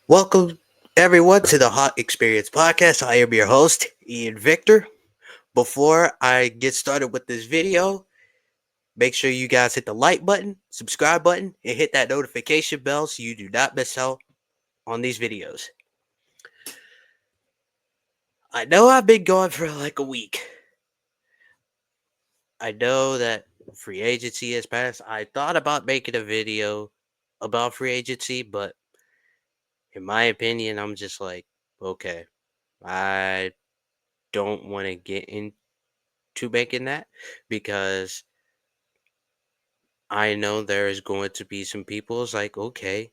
Welcome, everyone, to the Hot Experience Podcast. I am your host, Ian Victor. Before I get started with this video, make sure you guys hit the like button, subscribe button, and hit that notification bell so you do not miss out on these videos. I know I've been gone for like a week. I know that free agency has passed. I thought about making a video about free agency, but in my opinion, I'm just like, okay, I don't want to get into making that because I know there is going to be some people who's like, okay,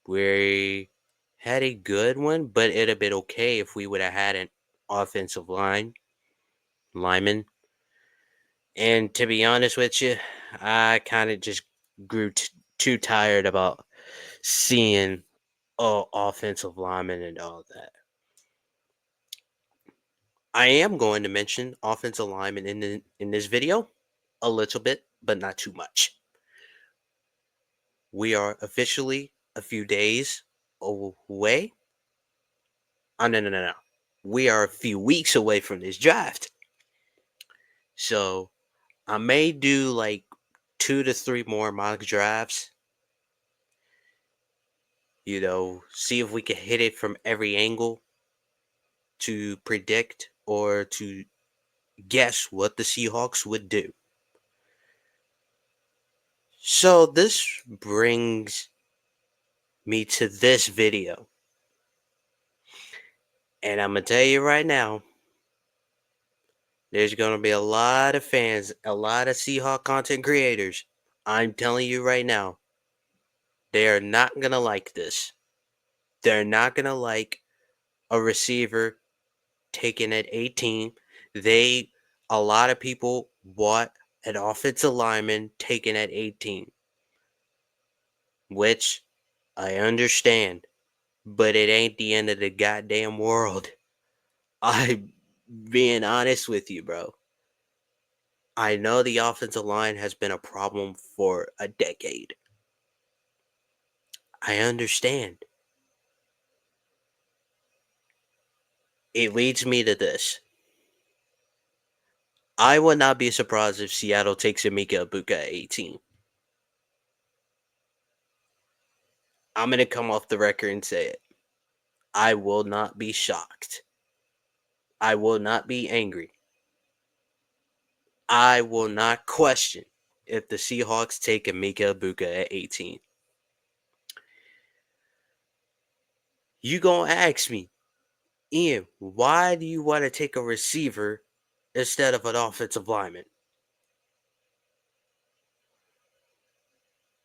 we had a good one, but it'd have been okay if we would have had an offensive lineman. And to be honest with you, I kind of just grew too tired about seeing offensive linemen and all that. I am going to mention offensive linemen in this video a little bit, but not too much. We are officially a few days away. Oh, no. We are a few weeks away from this draft. So I may do like 2 to 3 more mock drafts. See if we can hit it from every angle to predict or to guess what the Seahawks would do. So this brings me to this video. And I'm going to tell you right now, there's going to be a lot of fans, a lot of Seahawk content creators. I'm telling you right now, they are not going to like this. They're not going to like a receiver taken at 18. A lot of people want an offensive lineman taken at 18, which I understand, but it ain't the end of the goddamn world. I'm being honest with you, bro. I know the offensive line has been a problem for a decade. I understand. It leads me to this. I would not be surprised if Seattle takes Emeka Egbuka at 18. I'm going to come off the record and say it. I will not be shocked. I will not be angry. I will not question if the Seahawks take Emeka Egbuka at 18. You gonna ask me, Ian, why do you want to take a receiver instead of an offensive lineman?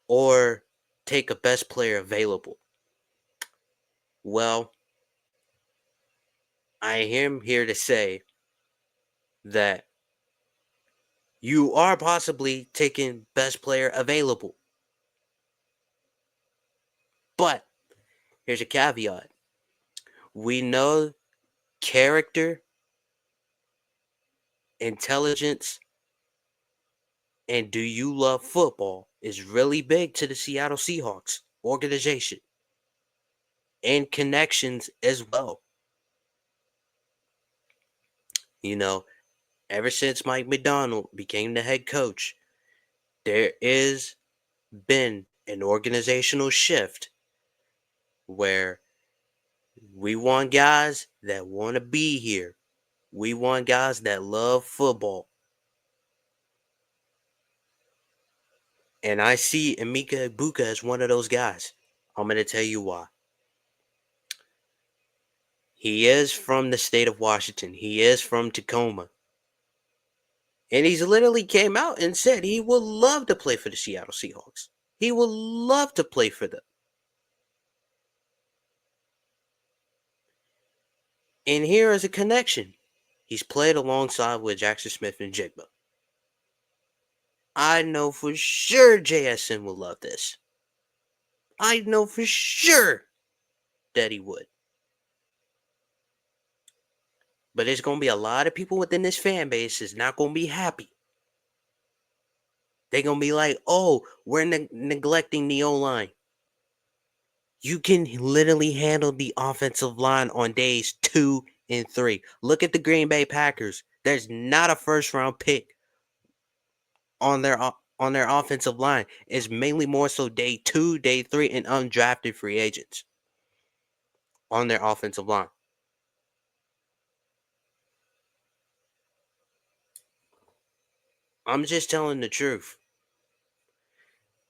Or take a best player available? Well, I am here to say that you are possibly taking best player available. But here's a caveat. We know character, intelligence, and do you love football is really big to the Seattle Seahawks organization and connections as well. You know, ever since Mike McDonald became the head coach, there is been an organizational shift where we want guys that want to be here. We want guys that love football. And I see Emeka Egbuka as one of those guys. I'm going to tell you why. He is from the state of Washington. He is from Tacoma. And he's literally came out and said he would love to play for the Seattle Seahawks. He would love to play for them. And here is a connection. He's played alongside with Jackson Smith and Jigba. I know for sure JSN will love this. I know for sure that he would. But there's going to be a lot of people within this fan base is not going to be happy. They're going to be like, oh, we're neglecting the O-line. You can literally handle the offensive line on days 2 and 3. Look at the Green Bay Packers. There's not a first round pick on their offensive line. It's mainly more so day 2, day 3, and undrafted free agents on their offensive line. I'm just telling the truth.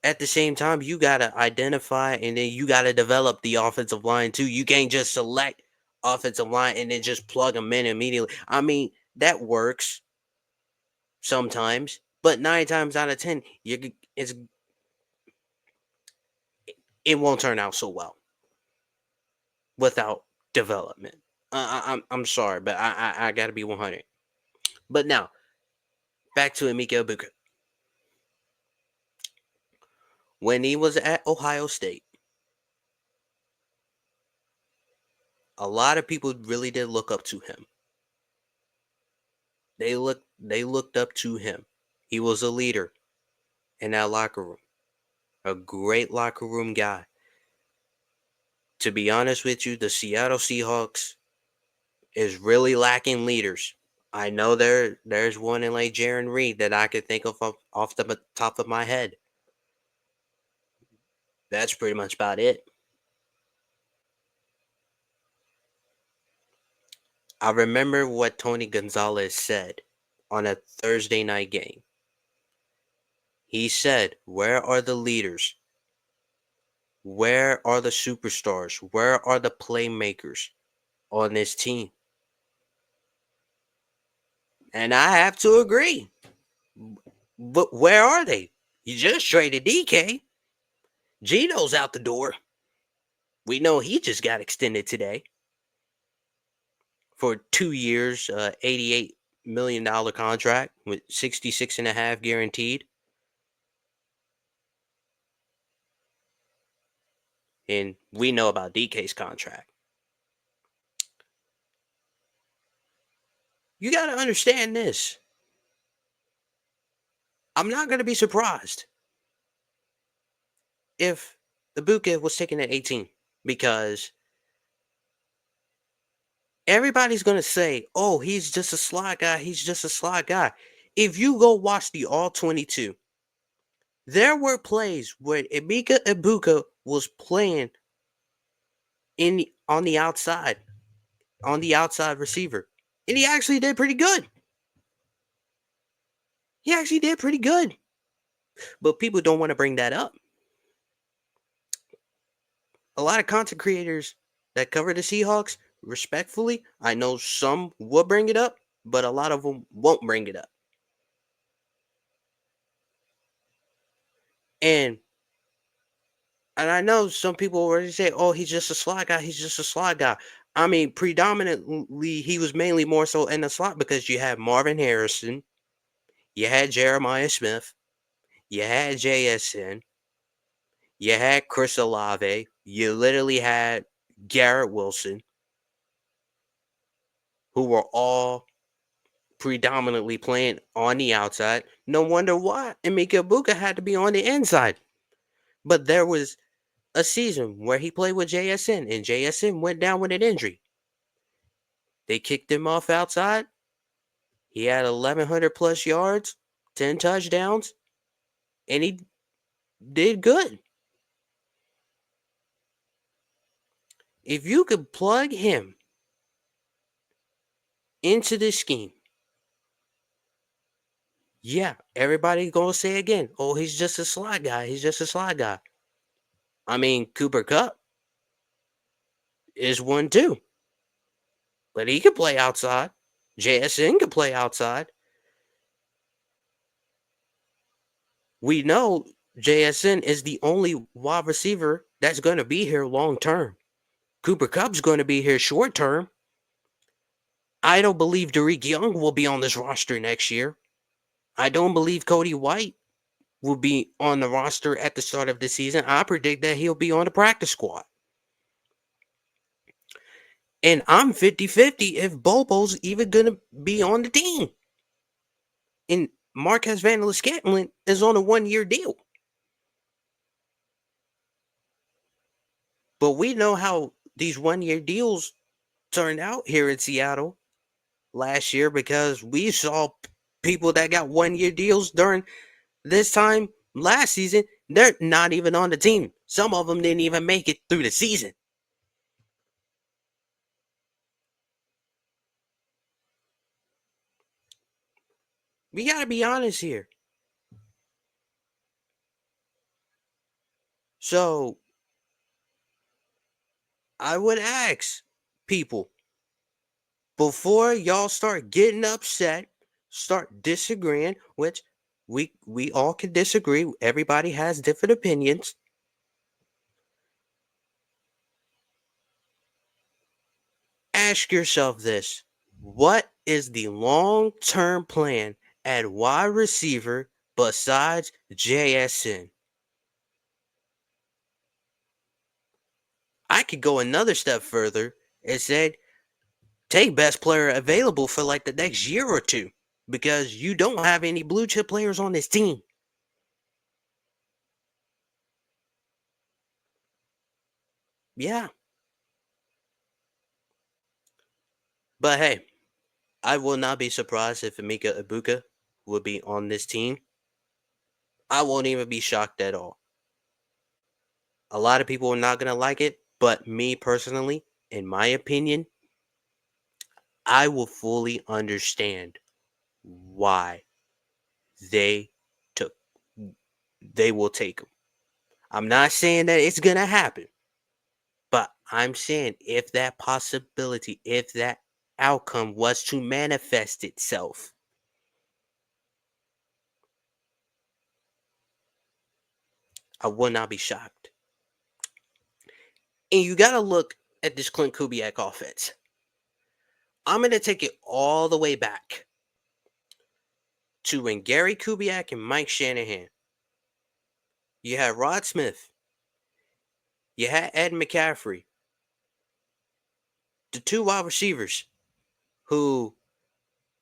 At the same time, you gotta identify and then you gotta develop the offensive line too. You can't just select offensive line and then just plug them in immediately. I mean, that works sometimes, but 9 times out of 10, it won't turn out so well without development. I'm sorry, but I gotta be 100. But now back to Emeka Egbuka. When he was at Ohio State, a lot of people really did look up to him. They looked up to him. He was a leader in that locker room, a great locker room guy. To be honest with you, the Seattle Seahawks is really lacking leaders. I know there's one in like Jaron Reed that I could think of off the top of my head. That's pretty much about it. I remember what Tony Gonzalez said on a Thursday night game. He said, "Where are the leaders? Where are the superstars? Where are the playmakers on this team?" And I have to agree. But where are they? You just traded DK. Gino's out the door. We know he just got extended today for 2 years, $88 million contract with 66.5 guaranteed. And we know about DK's contract. You got to understand this. I'm not going to be surprised if the Buka was taken at 18 because everybody's going to say, oh, he's just a slot guy. He's just a slot guy. If you go watch the All 22, there were plays where Emeka Egbuka was playing on the outside receiver, and he actually did pretty good. He actually did pretty good, but people don't want to bring that up. A lot of content creators that cover the Seahawks, respectfully, I know some will bring it up, but a lot of them won't bring it up. And and I know some people already say, "Oh, he's just a slot guy. He's just a slot guy." I mean, predominantly, he was mainly more so in the slot because you had Marvin Harrison, you had Jeremiah Smith, you had JSN, you had Chris Olave, you literally had Garrett Wilson, who were all predominantly playing on the outside. No wonder why Emeka Egbuka had to be on the inside. But there was a season where he played with JSN, and JSN went down with an injury. They kicked him off outside. He had 1,100 plus yards, 10 touchdowns, and he did good. If you could plug him into this scheme, yeah, everybody's going to say again, oh, he's just a slot guy. He's just a slot guy. I mean, Cooper Kupp is one too, but he can play outside. JSN can play outside. We know JSN is the only wide receiver that's going to be here long term. Cooper Kupp's going to be here short term. I don't believe Derek Young will be on this roster next year. I don't believe Cody White will be on the roster at the start of the season. I predict that he'll be on the practice squad. And I'm 50-50 if Bobo's even going to be on the team. And Marquez Van-Scantlin is on a 1-year deal. But we know how these 1 year deals turned out here in Seattle last year because we saw people that got 1 year deals during this time last season. They're not even on the team. Some of them didn't even make it through the season. We got to be honest here. So I would ask people before y'all start getting upset, start disagreeing, which we all can disagree. Everybody has different opinions. Ask yourself this. What is the long-term plan at wide receiver besides JSN? I could go another step further and say take best player available for like the next year or two because you don't have any blue chip players on this team. Yeah. But hey, I will not be surprised if Emeka Egbuka will be on this team. I won't even be shocked at all. A lot of people are not going to like it, but me personally, in my opinion, I will fully understand why they took they will take him. I'm not saying that it's going to happen, but I'm saying if that possibility, if that outcome was to manifest itself, I would not be shocked. And you got to look at this Clint Kubiak offense. I'm going to take it all the way back to when Gary Kubiak and Mike Shanahan. You had Rod Smith. You had Ed McCaffrey. The two wide receivers who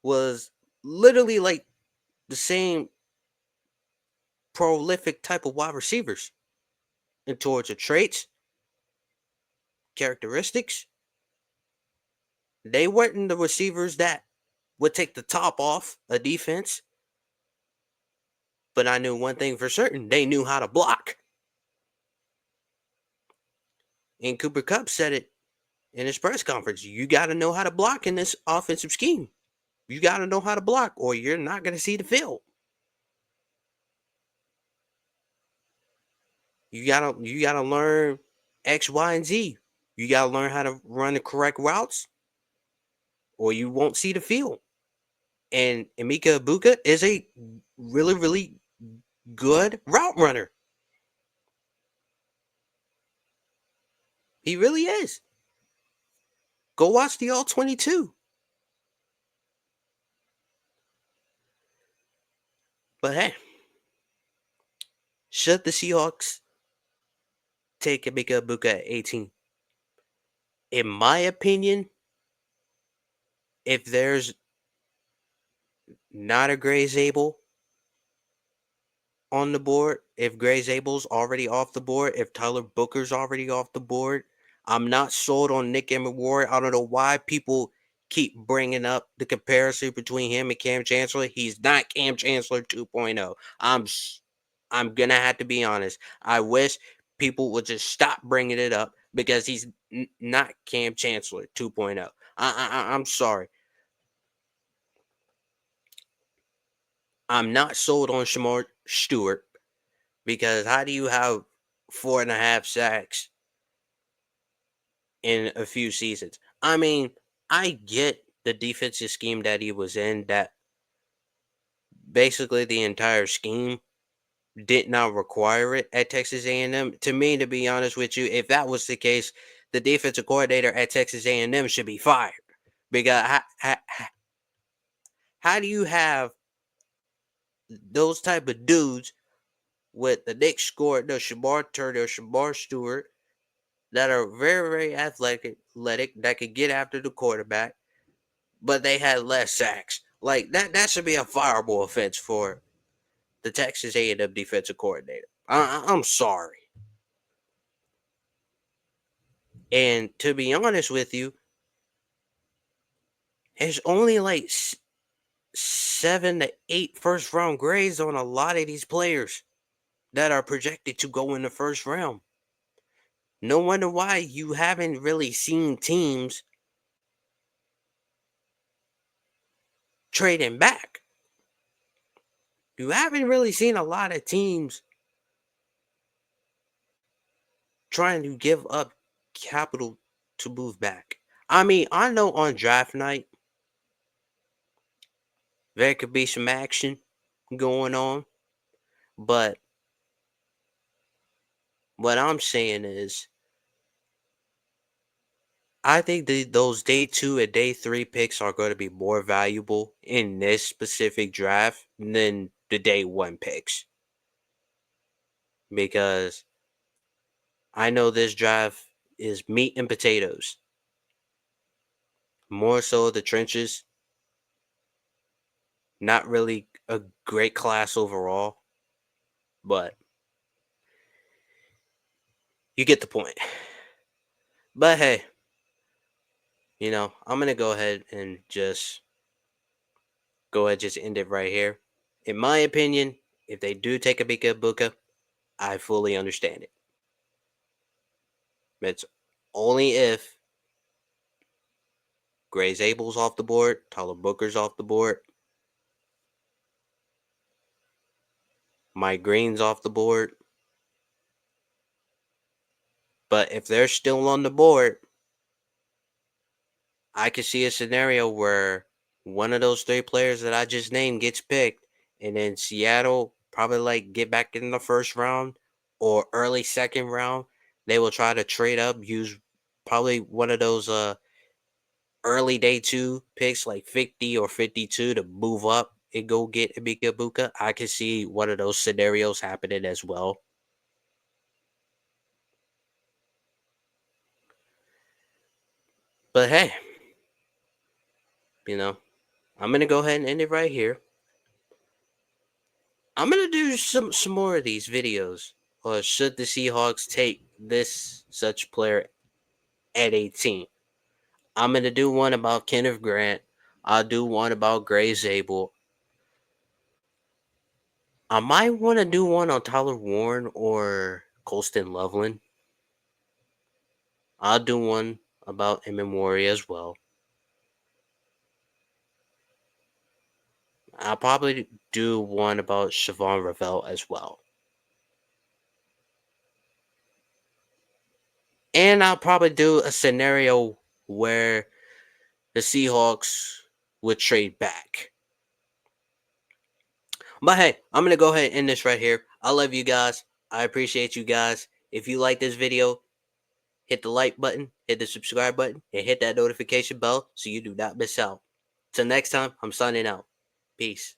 was literally like the same prolific type of wide receivers in towards of traits, characteristics. They weren't the receivers that would take the top off a defense. But I knew one thing for certain. They knew how to block. And Cooper Kupp said it in his press conference. You got to know how to block in this offensive scheme. You got to know how to block or you're not going to see the field. You gotta learn X, Y, and Z. You gotta learn how to run the correct routes, or you won't see the field. And Emeka Egbuka is a really, really good route runner. He really is. Go watch the All 22. But hey, should the Seahawks take Emeka Egbuka at 18? In my opinion, if there's not a Gray Zabel on the board, if Gray Zabel's already off the board, if Tyler Booker's already off the board, I'm not sold on Nick Emenward. I don't know why people keep bringing up the comparison between him and Cam Chancellor. He's not Cam Chancellor 2.0. I'm gonna have to be honest. I wish people would just stop bringing it up because he's not Cam Chancellor 2.0. I'm sorry. I'm not sold on Shamar Stewart because how do you have 4.5 sacks in a few seasons? I mean, I get the defensive scheme that he was in, that basically the entire scheme did not require it at Texas A&M. To me, to be honest with you, if that was the case, the defensive coordinator at Texas A&M should be fired because how do you have those type of dudes with the Nick Score, the Shamar Turner, Shamar Stewart, that are very, very athletic, that could get after the quarterback, but they had less sacks. Like that should be a fireable offense for the Texas A&M defensive coordinator. I'm sorry. And to be honest with you, there's only like 7 to 8 first round grades on a lot of these players that are projected to go in the first round. No wonder why you haven't really seen teams trading back. You haven't really seen a lot of teams trying to give up capital to move back. I mean, I know on draft night there could be some action going on, but what I'm saying is I think those day 2 and day 3 picks are going to be more valuable in this specific draft than the day 1 picks, because I know this draft is meat and potatoes, more so the trenches, not really a great class overall, but you get the point. But hey, I'm going to go ahead and just end it right here. In my opinion, if they do take a Emeka Egbuka, I fully understand it. It's only if Gray Zabel's off the board, Tyler Booker's off the board, Mike Green's off the board. But if they're still on the board, I could see a scenario where one of those 3 players that I just named gets picked, and then Seattle probably like get back in the first round or early second round. They will try to trade up, use probably one of those early day 2 picks like 50 or 52 to move up and go get Emeka Egbuka. I can see one of those scenarios happening as well. But hey, I'm gonna go ahead and end it right here. I'm gonna do some more of these videos. Or should the Seahawks take this such player at 18? I'm gonna do one about Kenneth Grant. I'll do one about Gray Zabel. I might want to do one on Tyler Warren or Colston Loveland. I'll do one about Emmemory as well. I'll probably do one about Siobhan Ravel as well. And I'll probably do a scenario where the Seahawks would trade back. But hey, I'm going to go ahead and end this right here. I love you guys. I appreciate you guys. If you like this video, hit the like button, hit the subscribe button, and hit that notification bell so you do not miss out. Till next time, I'm signing out. Peace.